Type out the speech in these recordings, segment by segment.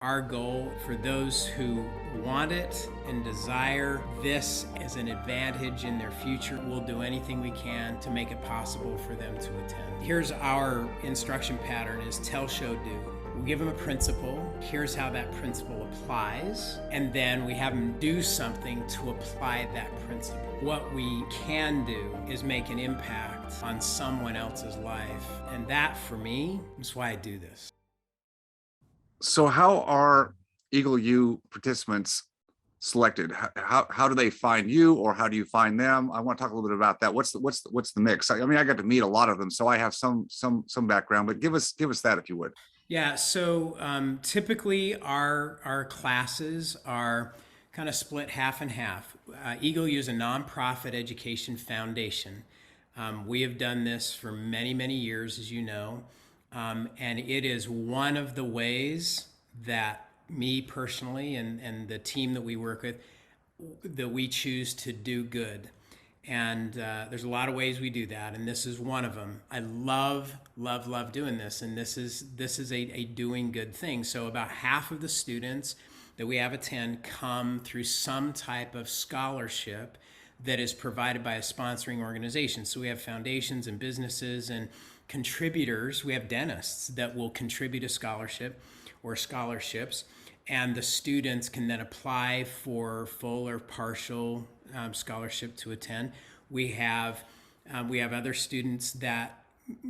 Our goal for those who want it and desire this as an advantage in their future, we'll do anything we can to make it possible for them to attend. Here's our instruction pattern is tell, show, do. We give them a principle. Here's how that principle applies. And then we have them do something to apply that principle. What we can do is make an impact on someone else's life. And that, for me, is why I do this. So how are Eagle U participants selected? How do they find you, or how do you find them? I want to talk a little bit about that. What's the mix? I mean, I got to meet a lot of them, so I have some background, but give us that if you would. Yeah, so typically our classes are kind of split half and half. Eagle U is a nonprofit education foundation. We have done this for many, many years, as you know. And it is one of the ways that me personally and the team that we work with, that we choose to do good. And there's a lot of ways we do that, and this is one of them. I love doing this, and this is a doing good thing. So about half of the students that we have attend come through some type of scholarship that is provided by a sponsoring organization. So we have foundations and businesses and contributors. We have dentists that will contribute a scholarship or scholarships, and the students can then apply for full or partial scholarship to attend. We have other students that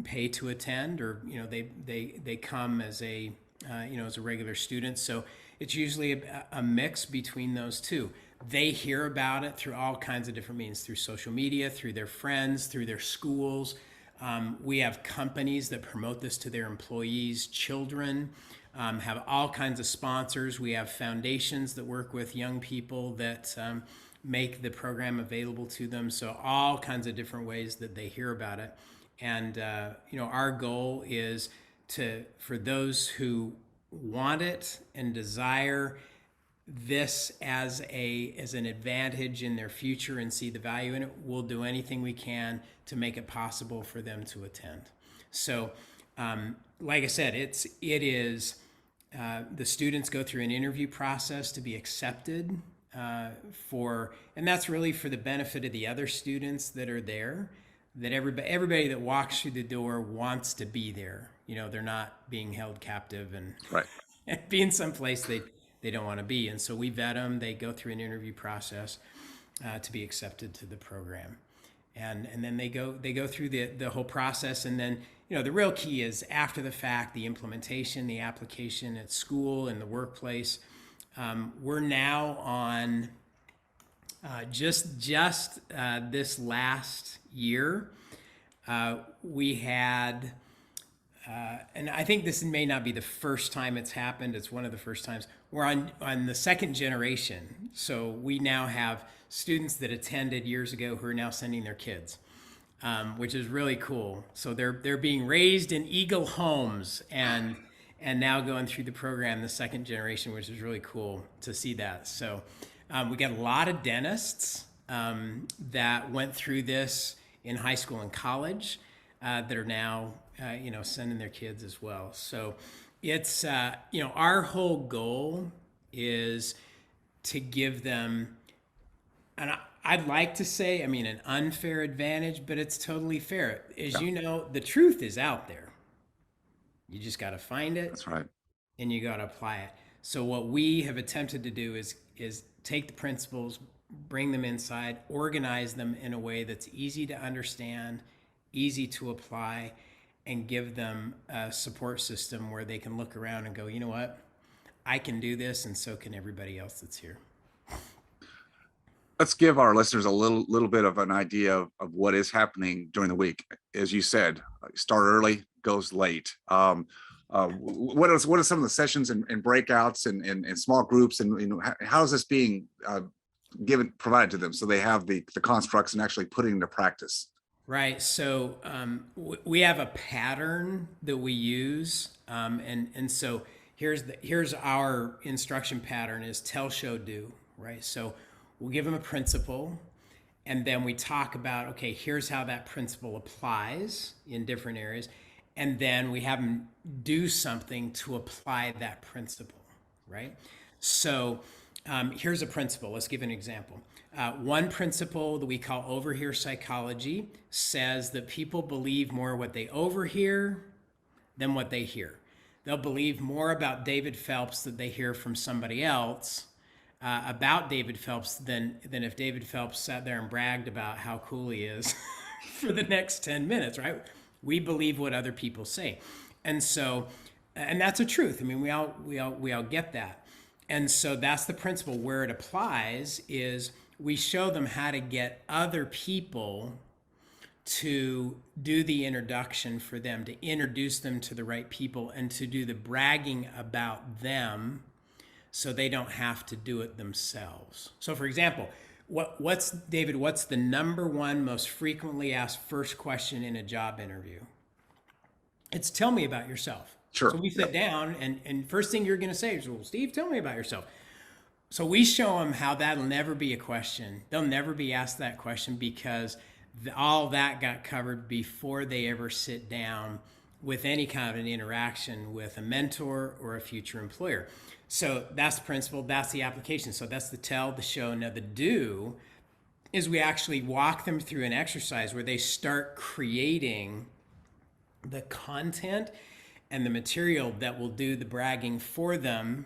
pay to attend, or they come as a as a regular student. So it's usually a mix between those two. They hear about it through all kinds of different means, through social media, through their friends, through their schools. We have companies that promote this to their employees. Children have all kinds of sponsors. We have foundations that work with young people that make the program available to them. So all kinds of different ways that they hear about it. And our goal is for those who want it and desire this as an advantage in their future and see the value in it, we'll do anything we can to make it possible for them to attend. So, like I said, it is the students go through an interview process to be accepted and that's really for the benefit of the other students that are there. That everybody that walks through the door wants to be there. They're not being held captive and Right. being someplace they don't want to be. And so we vet them. They go through an interview process to be accepted to the program. And then they go through the whole process. And then, the real key is after the fact, the implementation, the application at school and the workplace. We're now on just this last year, we had, and I think this may not be the first time it's happened. It's one of the first times. We're on the second generation. So we now have students that attended years ago who are now sending their kids, which is really cool. So they're being raised in Eagle homes and now going through the program, the second generation, which is really cool to see that. So we got a lot of dentists that went through this in high school and college that are now, sending their kids as well. So it's, our whole goal is to give them, and I'd like to say, an unfair advantage, but it's totally fair. As you know, the truth is out there. You just got to find it. That's right. And you got to apply it. So what we have attempted to do is take the principles, bring them inside, organize them in a way that's easy to understand, easy to apply, and give them a support system where they can look around and go, you know what, I can do this, and so can everybody else that's here. Let's give our listeners a little bit of an idea of what is happening during the week. As you said, start early, goes late. What are some of the sessions and breakouts and small groups, and how is this being provided to them so they have the constructs and actually putting into practice? Right. So we have a pattern that we use, and so here's our instruction pattern is tell, show, do. Right. So we'll give them a principle, and then we talk about, okay, here's how that principle applies in different areas, and then we have them do something to apply that principle. right? So here's a principle. Let's give an example. One principle that we call overhear psychology says that people believe more what they overhear than what they hear. They'll believe more about David Phelps that they hear from somebody else about David Phelps than if David Phelps sat there and bragged about how cool he is for the next 10 minutes, right? We believe what other people say. And so, and that's a truth. I mean, we all get that. And so that's the principle. Where it applies is we show them how to get other people to do the introduction for them, to introduce them to the right people, and to do the bragging about them so they don't have to do it themselves. So, for example, what's the number one most frequently asked first question in a job interview? It's tell me about yourself. Sure. So we Yep. sit down, and first thing you're going to say is, well, Steve, tell me about yourself. So we show them how that'll never be a question. They'll never be asked that question because all that got covered before they ever sit down with any kind of an interaction with a mentor or a future employer. So that's the principle, that's the application. So that's the tell, the show. Now the do is we actually walk them through an exercise where they start creating the content and the material that will do the bragging for them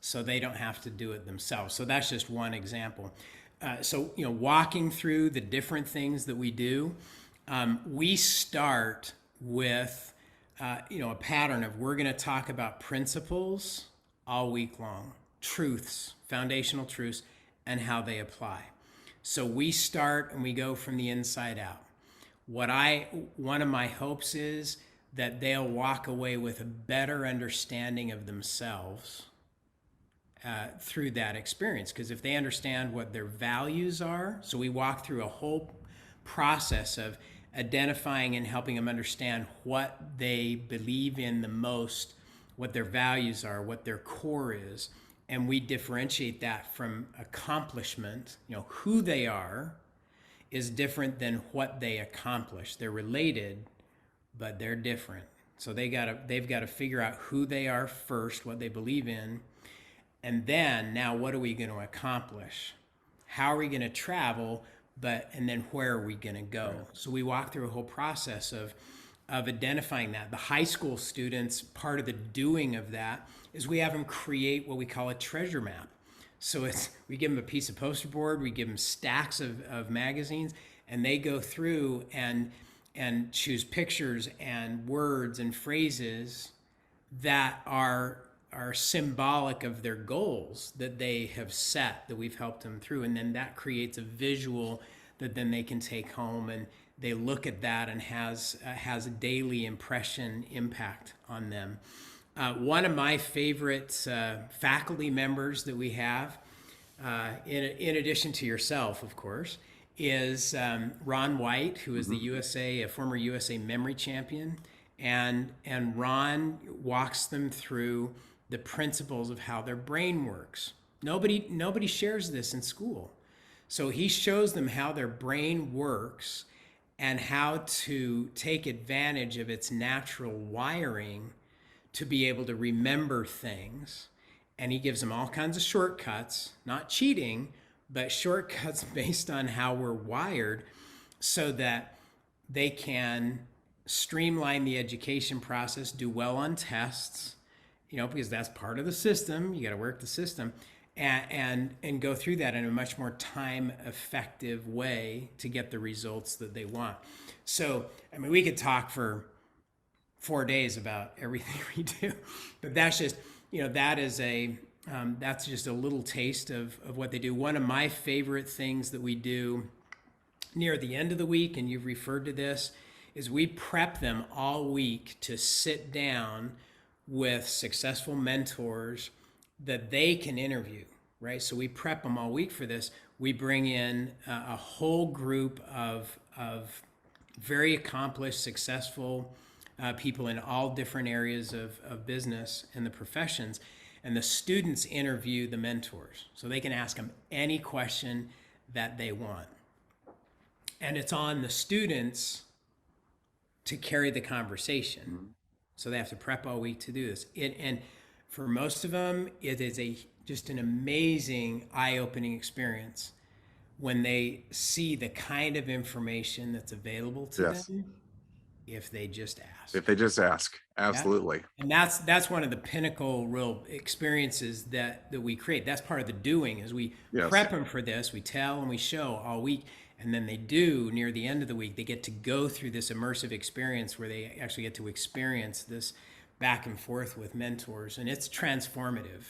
so they don't have to do it themselves. So that's just one example. Walking through the different things that we do, we start with, a pattern of we're going to talk about principles all week long, truths, foundational truths, and how they apply. So we start and we go from the inside out. One of my hopes is that they'll walk away with a better understanding of themselves through that experience. Because if they understand what their values are, so we walk through a whole process of identifying and helping them understand what they believe in the most, what their values are, what their core is, and we differentiate that from accomplishment. Who they are is different than what they accomplish. They're related, but they're different. So they've got to figure out who they are first, what they believe in, and then now what are we going to accomplish? How are we going to travel? And then where are we going to go? Right. So we walk through a whole process of identifying that. The high school students, part of the doing of that is we have them create what we call a treasure map. So we give them a piece of poster board, we give them stacks of magazines, and they go through and choose pictures and words and phrases that are symbolic of their goals that they have set, that we've helped them through. And then that creates a visual that then they can take home, and they look at that and has a daily impression impact on them. One of my favorite faculty members that we have, in addition to yourself, of course, is Ron White, who is a former USA memory champion. And Ron walks them through the principles of how their brain works. Nobody shares this in school. So he shows them how their brain works and how to take advantage of its natural wiring to be able to remember things. And he gives them all kinds of shortcuts, not cheating, but shortcuts based on how we're wired so that they can streamline the education process, do well on tests, because that's part of the system. You got to work the system and go through that in a much more time effective way to get the results that they want. So, we could talk for 4 days about everything we do, but that's just, that's just a little taste of what they do. One of my favorite things that we do near the end of the week, and you've referred to this, is we prep them all week to sit down with successful mentors that they can interview, right? So we prep them all week for this. We bring in a whole group of very accomplished, successful people in all different areas of business and the professions. And the students interview the mentors. So they can ask them any question that they want. And it's on the students to carry the conversation. So they have to prep all week to do this. And For most of them, it is just an amazing eye-opening experience when they see the kind of information that's available to Yes. them if they just If ask. they just ask. Yeah. Absolutely. And that's one of the pinnacle real experiences that we create. That's part of the doing is we Yes. prep them for this, we tell and we show all week, and then they do near the end of the week, they get to go through this immersive experience where they actually get to experience this back and forth with mentors, and it's transformative.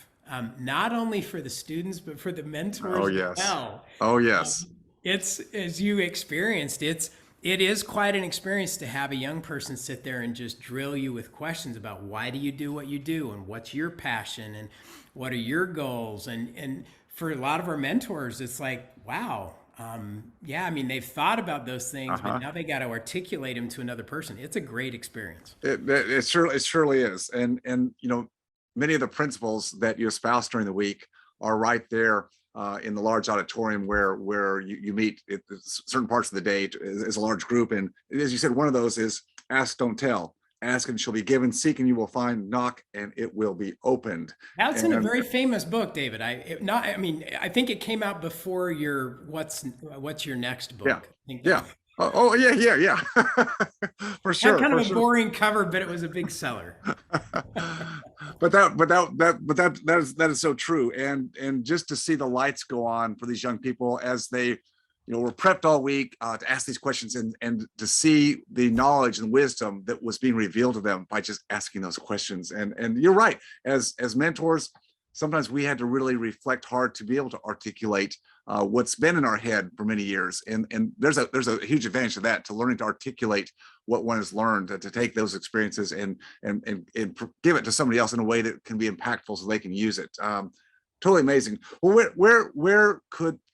Not only for the students, but for the Oh, mentors as yes. well. Oh, yes. It's as you experienced, it is quite an experience to have a young person sit there and just drill you with questions about why do you do what you do and what's your passion and what are your goals, and for a lot of our mentors it's like, wow, yeah, I mean, they've thought about those things, but Uh-huh. now they got to articulate them to another person. It's a great experience. It surely is. And many of the principles that you espouse during the week are right there in the large auditorium where you meet at certain parts of the day as a large group. And as you said, one of those is ask, don't tell. Ask and shall be given. Seek and you will find. Knock and it will be opened. That's in a And very famous book, David. I mean, I think it came out before your what's your next yeah, book. I think yeah. Oh, yeah, yeah, yeah. For had sure, kind for of a sure. boring cover, but it was a big seller. But that is so true. And just to see the lights go on for these young people as they were prepped all week to ask these questions, and to see the knowledge and wisdom that was being revealed to them by just asking those questions. And you're right, as mentors, sometimes we had to really reflect hard to be able to articulate what's been in our head for many years. And there's a huge advantage to that, to learning to articulate what one has learned, to take those experiences and give it to somebody else in a way that can be impactful so they can use it. Totally amazing. Well, where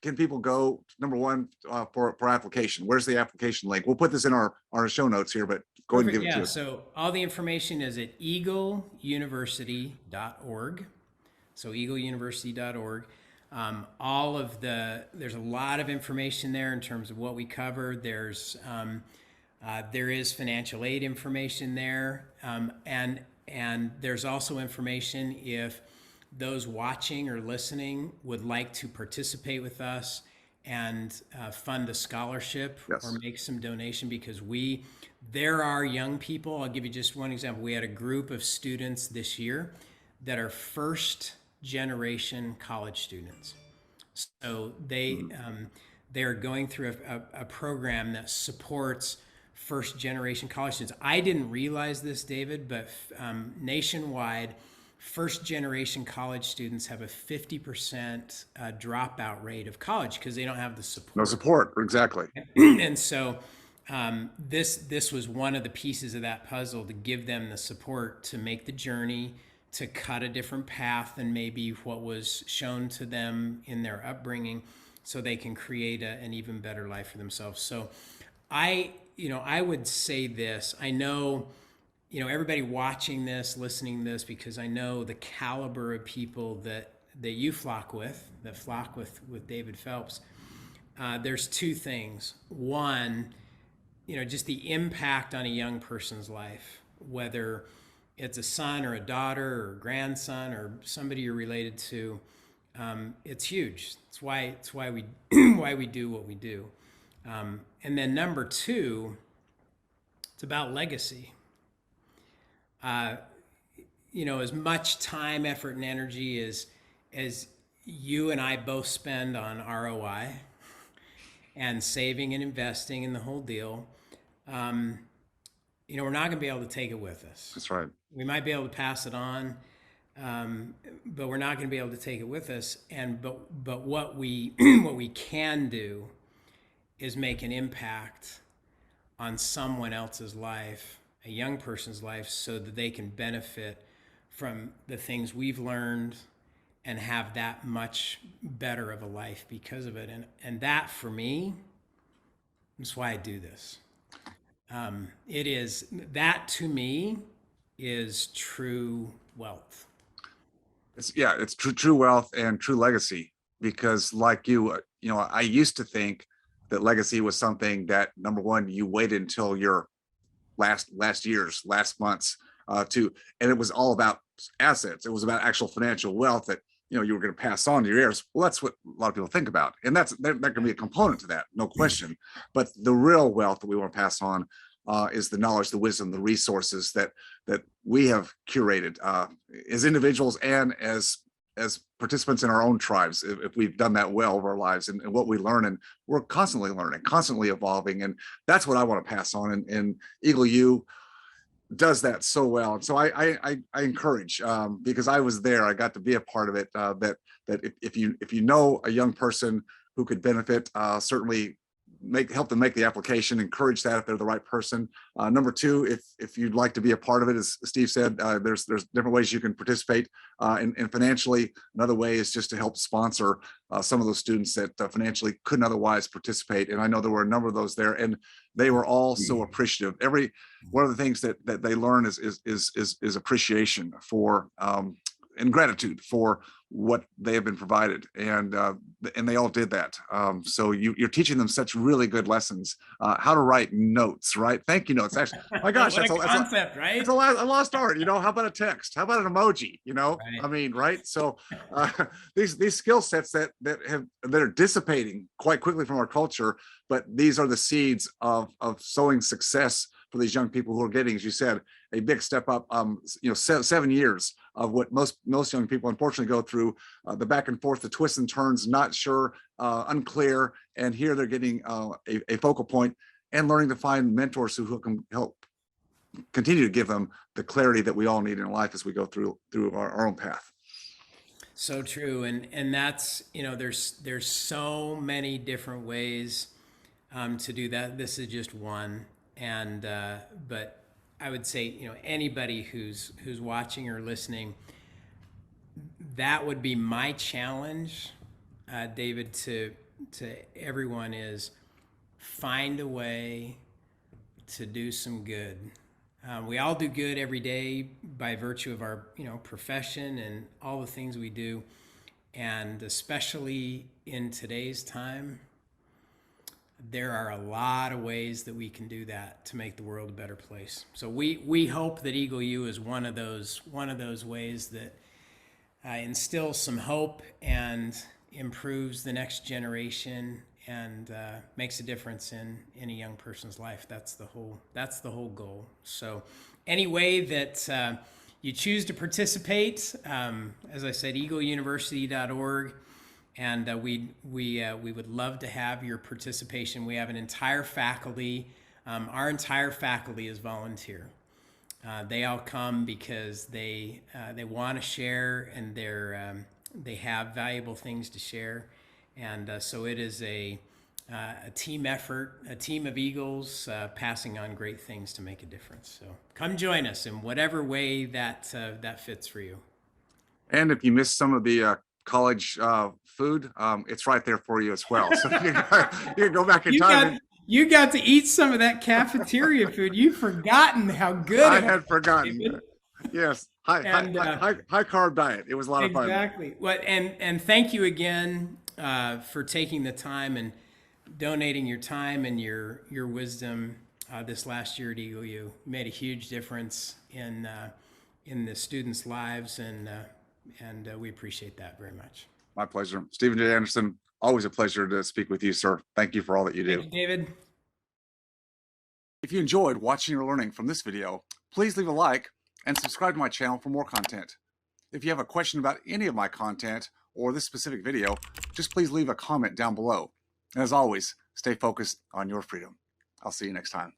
can people go? Number one, for application. Where's the application link? We'll put this in our show notes here, but go ahead and Perfect. give it Yeah. to us. So all the information is at eagleuniversity.org. So eagleuniversity.org. There's a lot of information there in terms of what we cover. There is financial aid information there, and there's also information if those watching or listening would like to participate with us and fund a scholarship or Yes. make some donation, because there are young people. I'll give you just one example. We had a group of students this year that are first generation college students. So they're going through a program that supports first generation college students. I didn't realize this, David, but nationwide, first generation college students have a 50% dropout rate of college because they don't have the No support. support. Exactly. And so this was one of the pieces of that puzzle to give them the support to make the journey, to cut a different path than maybe what was shown to them in their upbringing, so they can create an even better life for themselves. So I would say this. I know, everybody watching this, listening to this, because I know the caliber of people that you flock with, with David Phelps. There's two things. One, just the impact on a young person's life, whether it's a son or a daughter or a grandson or somebody you're related to. It's huge. It's why we why we do what we do. And then number two, it's about legacy. As much time, effort, and energy as you and I both spend on ROI and saving and investing in the whole deal, we're not going to be able to take it with us. That's right. We might be able to pass it on, but we're not going to be able to take it with us. But what we what we can do is make an impact on someone else's life, a young person's life, so that they can benefit from the things we've learned and have that much better of a life because of it. And that, for me, is why I do this. It is that, to me, is true wealth. It's true wealth and true legacy. Because like I used to think that legacy was something that, number one, you waited until your last months and it was all about assets. It was about actual financial wealth that, you know, you were going to pass on to your heirs. Well, that's what a lot of people think about. And that can be a component to that, no question. But the real wealth that we want to pass on is the knowledge, the wisdom, the resources that we have curated as individuals and as participants in our own tribes, if we've done that well over our lives, and what we learn, and we're constantly learning, constantly evolving. And that's what I want to pass on. And Eagle U does that so well. And so I encourage, because I was there, I got to be a part of it, that if you know a young person who could benefit, certainly help them make the application, encourage that if they're the right person. Number two, if you'd like to be a part of it, as Steve said, there's different ways you can participate, and financially. Another way is just to help sponsor some of those students that financially couldn't otherwise participate. And I know there were a number of those there, and they were all so appreciative. Every one of the things that they learn is appreciation for, and gratitude for what they have been provided, and they all did that. So you're teaching them such really good lessons. How to write notes, right? Thank you notes. Actually, my gosh, that's a concept, right? It's a lost art. You know, how about a text? How about an emoji? You know, Right. I mean, right? So these skill sets that are dissipating quite quickly from our culture, but these are the seeds of sowing success for these young people who are getting, as you said, a big step up. You know, 7 years of what most young people unfortunately go through, the back and forth, the twists and turns, not sure, unclear, and here they're getting a focal point and learning to find mentors who can help continue to give them the clarity that we all need in life as we go through our own path. So true, and that's, you know, there's so many different ways to do that. This is just one, and but I would say, you know, anybody who's watching or listening, that would be my challenge, David, to everyone, is find a way to do some good. We all do good every day by virtue of our, you know, profession and all the things we do, and especially in today's time, there are a lot of ways that we can do that to make the world a better place. So we hope that Eagle U is one of those ways that instills some hope and improves the next generation, and makes a difference in a young person's life. That's the whole goal. So any way that you choose to participate, as I said, eagleuniversity.org. And we would love to have your participation. We have an entire faculty. Our entire faculty is volunteer. They all come because they want to share, and they have valuable things to share. And so it is a team effort, a team of Eagles passing on great things to make a difference. So come join us in whatever way that fits for you. And if you missed some of the college food, it's right there for you as well. So you can go back in time. You got to eat some of that cafeteria food. You've forgotten how good I had forgotten. Yes, high carb diet. It was a lot of fun. Exactly. Well, and thank you again for taking the time and donating your time and your wisdom this last year at Eagle U. You made a huge difference in the students' lives, and we appreciate that very much. My pleasure. Stephen J. Anderson, always a pleasure to speak with you, sir. Thank you for all that you do. Thank you, David. If you enjoyed watching or learning from this video, please leave a like and subscribe to my channel for more content. If you have a question about any of my content or this specific video, just please leave a comment down below. And as always, stay focused on your freedom. I'll see you next time.